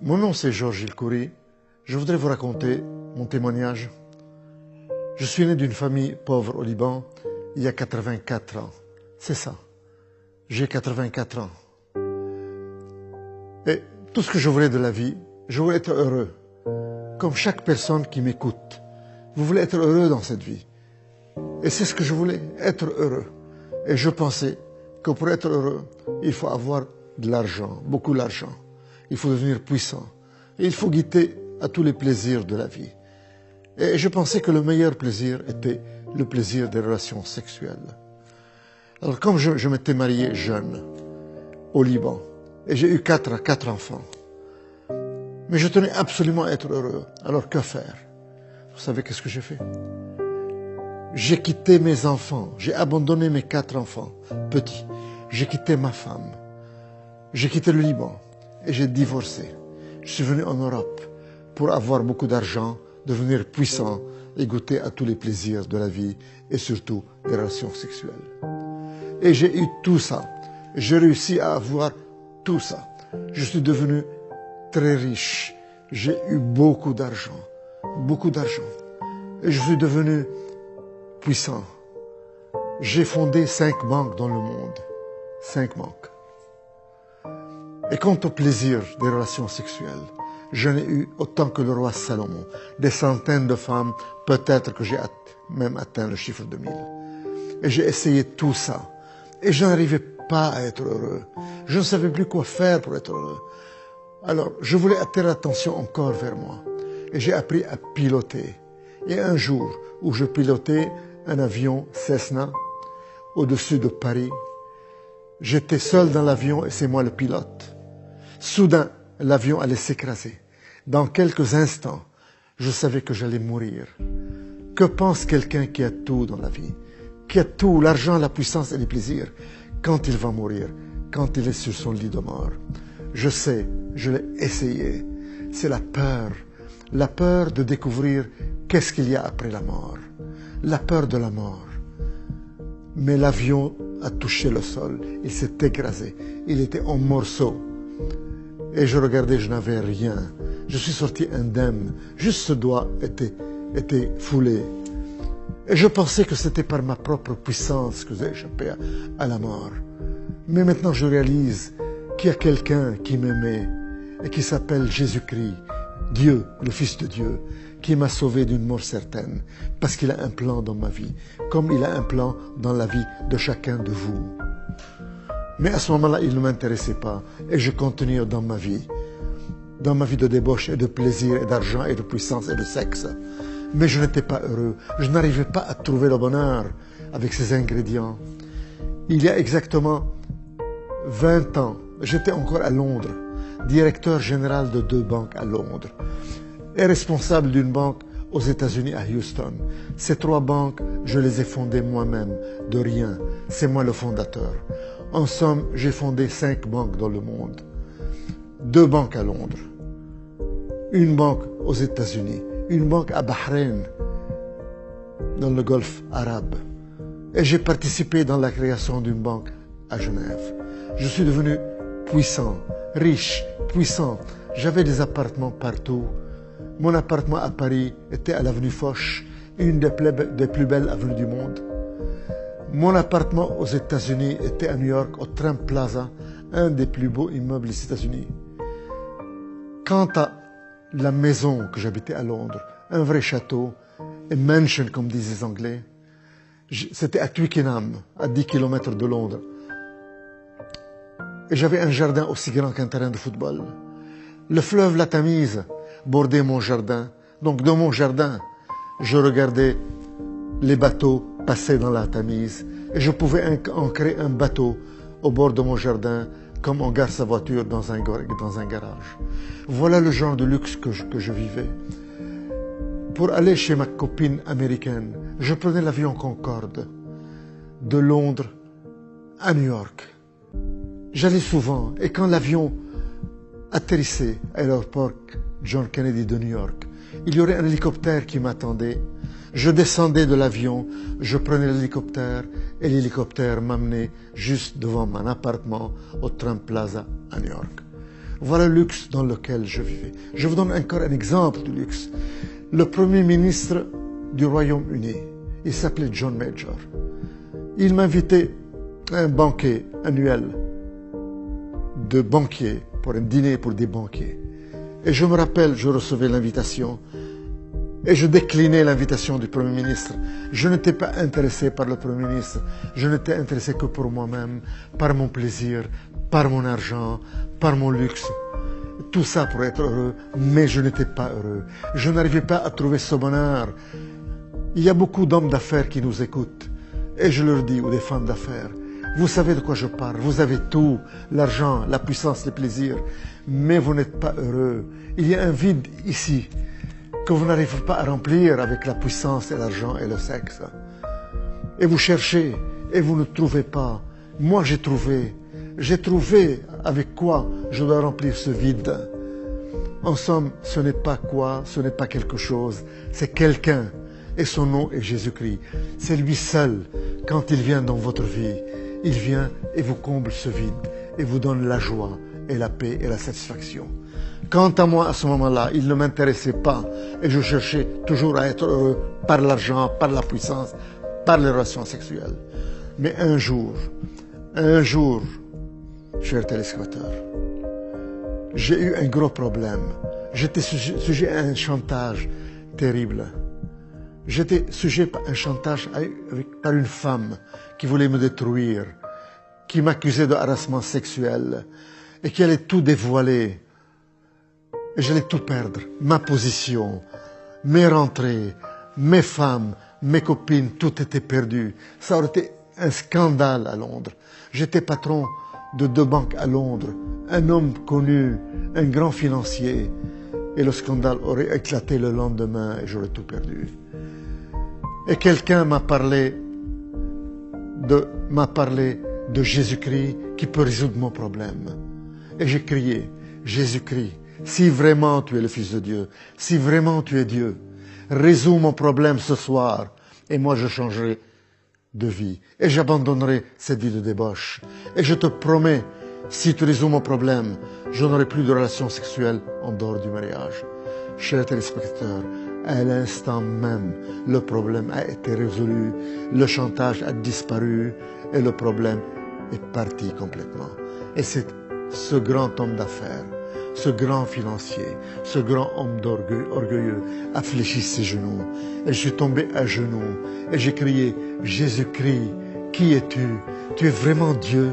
Mon nom c'est Georges Ilkouri. Je voudrais vous raconter mon témoignage. Je suis né d'une famille pauvre au Liban il y a 84 ans. C'est ça. J'ai 84 ans. Et tout ce que je voulais de la vie, je voulais être heureux. Comme chaque personne qui m'écoute. Vous voulez être heureux dans cette vie. Et c'est ce que je voulais, être heureux. Et je pensais que pour être heureux, il faut avoir de l'argent, beaucoup d'argent. Il faut devenir puissant. Et il faut goûter à tous les plaisirs de la vie. Et je pensais que le meilleur plaisir était le plaisir des relations sexuelles. Alors comme je m'étais marié jeune, au Liban, et j'ai eu quatre enfants, mais je tenais absolument à être heureux. Alors que faire? Vous savez qu'est-ce que j'ai fait? J'ai quitté mes enfants, j'ai abandonné mes 4 enfants, petits. J'ai quitté ma femme, j'ai quitté le Liban et j'ai divorcé. Je suis venu en Europe pour avoir beaucoup d'argent, devenir puissant et goûter à tous les plaisirs de la vie et surtout des relations sexuelles. Et j'ai eu tout ça. J'ai réussi à avoir tout ça. Je suis devenu très riche. J'ai eu beaucoup d'argent. Beaucoup d'argent. Et je suis devenu puissant. J'ai fondé 5 banques dans le monde. 5 banques. Et quant au plaisir des relations sexuelles, j'en ai eu autant que le roi Salomon. Des centaines de femmes, peut-être que j'ai même atteint le chiffre de 1000. Et j'ai essayé tout ça. Et je n'arrivais pas à être heureux. Je ne savais plus quoi faire pour être heureux. Alors, je voulais attirer l'attention encore vers moi. Et j'ai appris à piloter. Et un jour où je pilotais un avion Cessna au-dessus de Paris, j'étais seul dans l'avion et c'est moi le pilote. Soudain, l'avion allait s'écraser. Dans quelques instants, je savais que j'allais mourir. Que pense quelqu'un qui a tout dans la vie? Qui a tout, l'argent, la puissance et les plaisirs, quand il va mourir, quand il est sur son lit de mort? Je sais, je l'ai essayé. C'est la peur de découvrir qu'est-ce qu'il y a après la mort, la peur de la mort. Mais l'avion a touché le sol, il s'est écrasé, il était en morceaux. Et je regardais, je n'avais rien. Je suis sorti indemne, juste ce doigt était foulé. Et je pensais que c'était par ma propre puissance que j'ai échappé à la mort. Mais maintenant je réalise qu'il y a quelqu'un qui m'aimait et qui s'appelle Jésus-Christ, Dieu, le Fils de Dieu, qui m'a sauvé d'une mort certaine, parce qu'il a un plan dans ma vie, comme il a un plan dans la vie de chacun de vous. Mais à ce moment-là, il ne m'intéressait pas, et je continuais dans ma vie de débauche et de plaisir et d'argent et de puissance et de sexe. Mais je n'étais pas heureux, je n'arrivais pas à trouver le bonheur avec ces ingrédients. Il y a exactement 20 ans, j'étais encore à Londres, directeur général de 2 banques à Londres et responsable d'une banque aux États-Unis à Houston. Ces 3 banques, je les ai fondées moi-même, de rien. C'est moi le fondateur. En somme, j'ai fondé 5 banques dans le monde. 2 banques à Londres, une banque aux États-Unis, une banque à Bahreïn, dans le Golfe arabe. Et j'ai participé dans la création d'une banque à Genève. Je suis devenu puissant, riche, puissant. J'avais des appartements partout. Mon appartement à Paris était à l'avenue Foch, une des plus belles avenues du monde. Mon appartement aux États-Unis était à New York, au Trump Plaza, un des plus beaux immeubles des États-Unis. Quant à la maison que j'habitais à Londres, un vrai château, a mansion comme disent les Anglais, c'était à Twickenham, à 10 km de Londres. Et j'avais un jardin aussi grand qu'un terrain de football. Le fleuve la Tamise bordait mon jardin. Donc dans mon jardin, je regardais les bateaux passer dans la Tamise. Et je pouvais ancrer un bateau au bord de mon jardin comme on gare sa voiture dans un garage. Voilà le genre de luxe que je vivais. Pour aller chez ma copine américaine, je prenais l'avion Concorde de Londres à New York. J'allais souvent et quand l'avion atterrissait à l'aéroport John Kennedy de New York, il y aurait un hélicoptère qui m'attendait. Je descendais de l'avion, je prenais l'hélicoptère et l'hélicoptère m'amenait juste devant mon appartement au Trump Plaza à New York. Voilà le luxe dans lequel je vivais. Je vous donne encore un exemple de luxe. Le premier ministre du Royaume-Uni, il s'appelait John Major. Il m'invitait à un banquet annuel de banquiers, pour un dîner pour des banquiers. Et je me rappelle, je recevais l'invitation et je déclinais l'invitation du Premier ministre. Je n'étais pas intéressé par le Premier ministre. Je n'étais intéressé que pour moi-même, par mon plaisir, par mon argent, par mon luxe. Tout ça pour être heureux, mais je n'étais pas heureux. Je n'arrivais pas à trouver ce bonheur. Il y a beaucoup d'hommes d'affaires qui nous écoutent. Et je leur dis, ou des femmes d'affaires, vous savez de quoi je parle. Vous avez tout, l'argent, la puissance, les plaisirs, mais vous n'êtes pas heureux. Il y a un vide ici que vous n'arrivez pas à remplir avec la puissance et l'argent et le sexe. Et vous cherchez et vous ne trouvez pas. Moi, j'ai trouvé avec quoi je dois remplir ce vide. En somme, ce n'est pas quoi, ce n'est pas quelque chose, c'est quelqu'un. Et son nom est Jésus-Christ. C'est lui seul, quand il vient dans votre vie, il vient et vous comble ce vide et vous donne la joie et la paix et la satisfaction. Quant à moi, à ce moment-là, il ne m'intéressait pas et je cherchais toujours à être heureux par l'argent, par la puissance, par les relations sexuelles. Mais un jour, chers téléspectateurs, j'ai eu un gros problème. J'étais sujet à un chantage terrible. J'étais sujet à un chantage par une femme qui voulait me détruire, qui m'accusait de harassement sexuel et qui allait tout dévoiler. Et j'allais tout perdre, ma position, mes rentrées, mes femmes, mes copines, tout était perdu. Ça aurait été un scandale à Londres. J'étais patron de 2 banques à Londres, un homme connu, un grand financier. Et le scandale aurait éclaté le lendemain et j'aurais tout perdu. Et quelqu'un m'a parlé de Jésus-Christ qui peut résoudre mon problème. Et j'ai crié, Jésus-Christ, si vraiment tu es le Fils de Dieu, si vraiment tu es Dieu, résous mon problème ce soir et moi je changerai de vie et j'abandonnerai cette vie de débauche. Et je te promets, si tu résous mon problème, je n'aurai plus de relations sexuelles en dehors du mariage. Chers téléspectateurs, à l'instant même, le problème a été résolu, le chantage a disparu et le problème est parti complètement. Et c'est ce grand homme d'affaires, ce grand financier, ce grand homme orgueilleux a fléchi ses genoux. Et je suis tombé à genoux et j'ai crié, Jésus-Christ, qui es-tu? Tu es vraiment Dieu,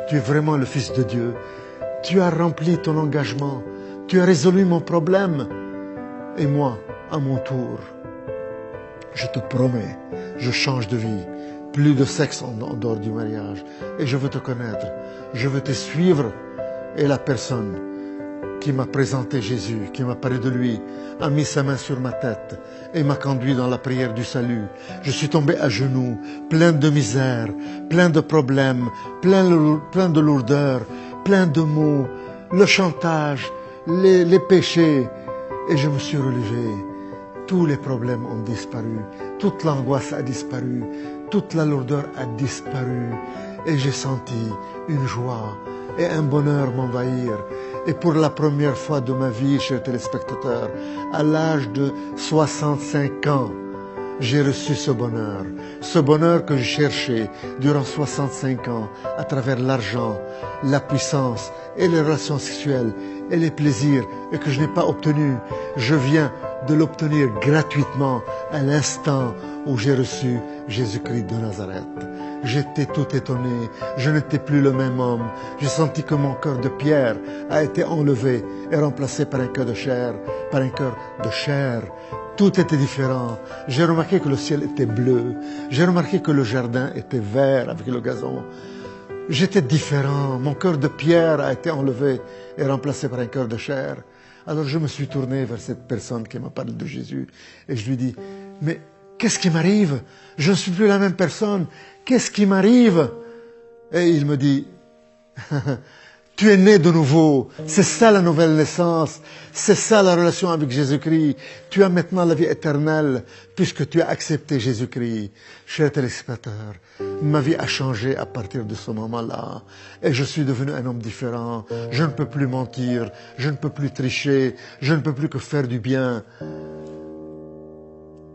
tu es vraiment le Fils de Dieu. Tu as rempli ton engagement, tu as résolu mon problème. Et moi, à mon tour, je te promets, je change de vie. Plus de sexe en dehors du mariage. Et je veux te connaître, je veux te suivre. Et la personne qui m'a présenté Jésus, qui m'a parlé de lui, a mis sa main sur ma tête et m'a conduit dans la prière du salut. Je suis tombé à genoux, plein de misère, plein de problèmes, plein de lourdeur, plein de maux, le chantage, les péchés. Et je me suis relevé. Tous les problèmes ont disparu, toute l'angoisse a disparu, toute la lourdeur a disparu. Et j'ai senti une joie et un bonheur m'envahir. Et pour la première fois de ma vie, chers téléspectateurs, à l'âge de 65 ans, j'ai reçu ce bonheur que je cherchais durant 65 ans à travers l'argent, la puissance et les relations sexuelles et les plaisirs et que je n'ai pas obtenu. Je viens de l'obtenir gratuitement à l'instant où j'ai reçu Jésus-Christ de Nazareth. J'étais tout étonné, je n'étais plus le même homme. J'ai senti que mon cœur de pierre a été enlevé et remplacé par un cœur de chair, par un cœur de chair. Tout était différent. J'ai remarqué que le ciel était bleu. J'ai remarqué que le jardin était vert avec le gazon. J'étais différent. Mon cœur de pierre a été enlevé et remplacé par un cœur de chair. Alors je me suis tourné vers cette personne qui m'a parlé de Jésus et je lui dis, mais qu'est-ce qui m'arrive? Je ne suis plus la même personne. Qu'est-ce qui m'arrive? Et il me dit, Tu es né de nouveau. C'est ça la nouvelle naissance. C'est ça la relation avec Jésus-Christ. Tu as maintenant la vie éternelle puisque tu as accepté Jésus-Christ. Chers téléspectateurs, ma vie a changé à partir de ce moment-là. Et je suis devenu un homme différent. Je ne peux plus mentir. Je ne peux plus tricher. Je ne peux plus que faire du bien.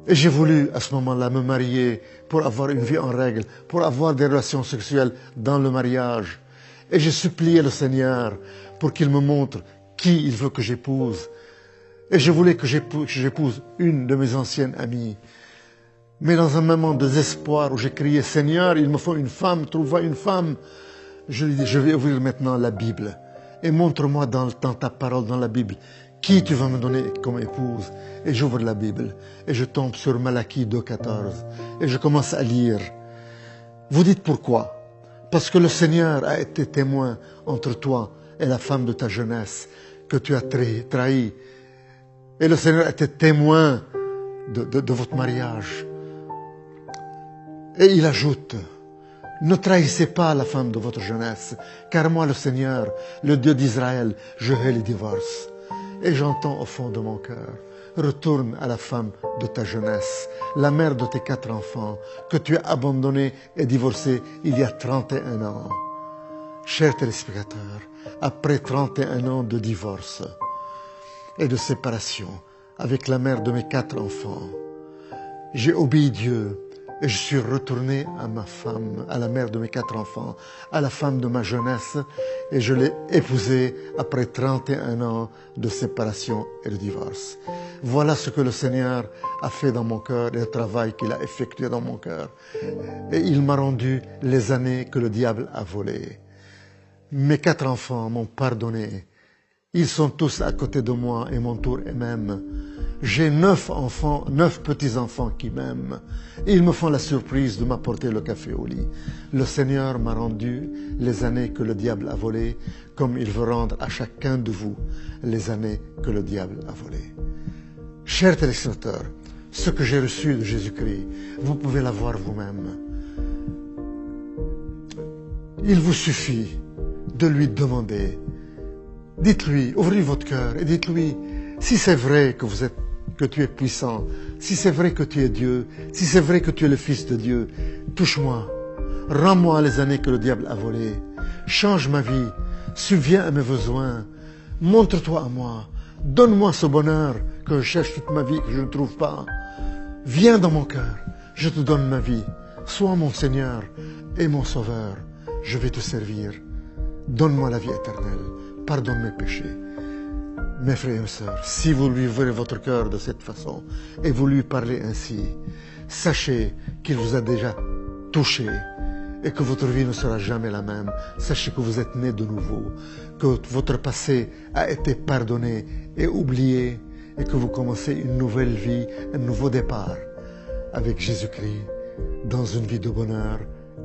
Et j'ai voulu à ce moment-là me marier pour avoir une vie en règle, pour avoir des relations sexuelles dans le mariage. Et j'ai supplié le Seigneur pour qu'il me montre qui il veut que j'épouse. Et je voulais que j'épouse une de mes anciennes amies. Mais dans un moment de désespoir où j'ai crié, Seigneur, il me faut une femme, trouve-moi une femme. Je lui ai dit, je vais ouvrir maintenant la Bible. Et montre-moi dans ta parole, dans la Bible, qui tu vas me donner comme épouse. Et j'ouvre la Bible. Et je tombe sur Malachie 2,14. Et je commence à lire. Vous dites pourquoi? Parce que le Seigneur a été témoin entre toi et la femme de ta jeunesse que tu as trahi. Et le Seigneur a été témoin de votre mariage. Et il ajoute, ne trahissez pas la femme de votre jeunesse, car moi, le Seigneur, le Dieu d'Israël, je hais les divorces. Et j'entends au fond de mon cœur, retourne à la femme de ta jeunesse, la mère de tes 4 enfants, que tu as abandonnée et divorcée il y a 31 ans. Chers téléspectateurs, après 31 ans de divorce et de séparation avec la mère de mes 4 enfants, j'ai obéi Dieu et je suis retourné à ma femme, à la mère de mes 4 enfants, à la femme de ma jeunesse, et je l'ai épousée après 31 ans de séparation et de divorce. Voilà ce que le Seigneur a fait dans mon cœur et le travail qu'il a effectué dans mon cœur. Et il m'a rendu les années que le diable a volées. Mes 4 enfants m'ont pardonné. Ils sont tous à côté de moi et m'entourent eux-mêmes. J'ai 9 enfants, 9 petits-enfants qui m'aiment. Ils me font la surprise de m'apporter le café au lit. Le Seigneur m'a rendu les années que le diable a volées, comme il veut rendre à chacun de vous les années que le diable a volées. Chers téléspectateurs, ce que j'ai reçu de Jésus-Christ, vous pouvez l'avoir vous-même. Il vous suffit de lui demander. Dites-lui, ouvrez votre cœur et dites-lui, si c'est vrai que tu es puissant, si c'est vrai que tu es Dieu, si c'est vrai que tu es le Fils de Dieu, touche-moi, rends-moi les années que le diable a volées, change ma vie, subviens à mes besoins, montre-toi à moi, donne-moi ce bonheur que je cherche toute ma vie, que je ne trouve pas. Viens dans mon cœur, je te donne ma vie, sois mon Seigneur et mon Sauveur, je vais te servir. Donne-moi la vie éternelle, pardonne mes péchés. Mes frères et mes sœurs, si vous lui ouvrez votre cœur de cette façon et vous lui parlez ainsi, sachez qu'il vous a déjà touché et que votre vie ne sera jamais la même. Sachez que vous êtes né de nouveau, que votre passé a été pardonné et oublié et que vous commencez une nouvelle vie, un nouveau départ avec Jésus-Christ dans une vie de bonheur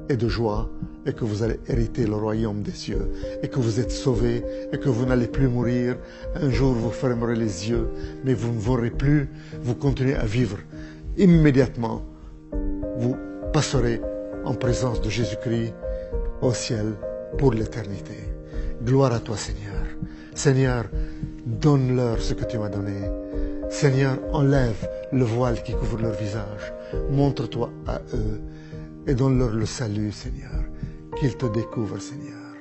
et de joie, et que vous allez hériter le royaume des cieux, et que vous êtes sauvés, et que vous n'allez plus mourir. Un jour, vous fermerez les yeux, mais vous ne mourrez plus, vous continuez à vivre. Immédiatement, vous passerez en présence de Jésus-Christ au ciel pour l'éternité. Gloire à toi, Seigneur. Seigneur, donne-leur ce que tu m'as donné. Seigneur, enlève le voile qui couvre leur visage. Montre-toi à eux et donne-leur le salut, Seigneur. Qu'ils te découvrent, Seigneur.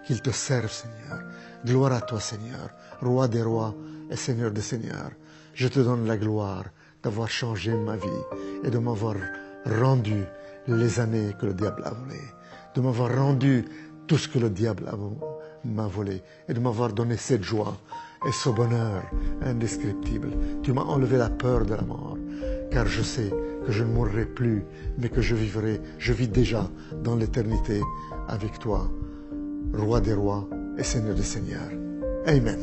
Qu'ils te servent, Seigneur. Gloire à toi, Seigneur, Roi des rois et Seigneur des seigneurs. Je te donne la gloire d'avoir changé ma vie et de m'avoir rendu les années que le diable a volées, de m'avoir rendu tout ce que le diable m'a volé et de m'avoir donné cette joie et ce bonheur indescriptible. Tu m'as enlevé la peur de la mort, car je sais que je ne mourrai plus, mais que je vivrai, je vis déjà dans l'éternité avec toi, Roi des rois et Seigneur des seigneurs. Amen.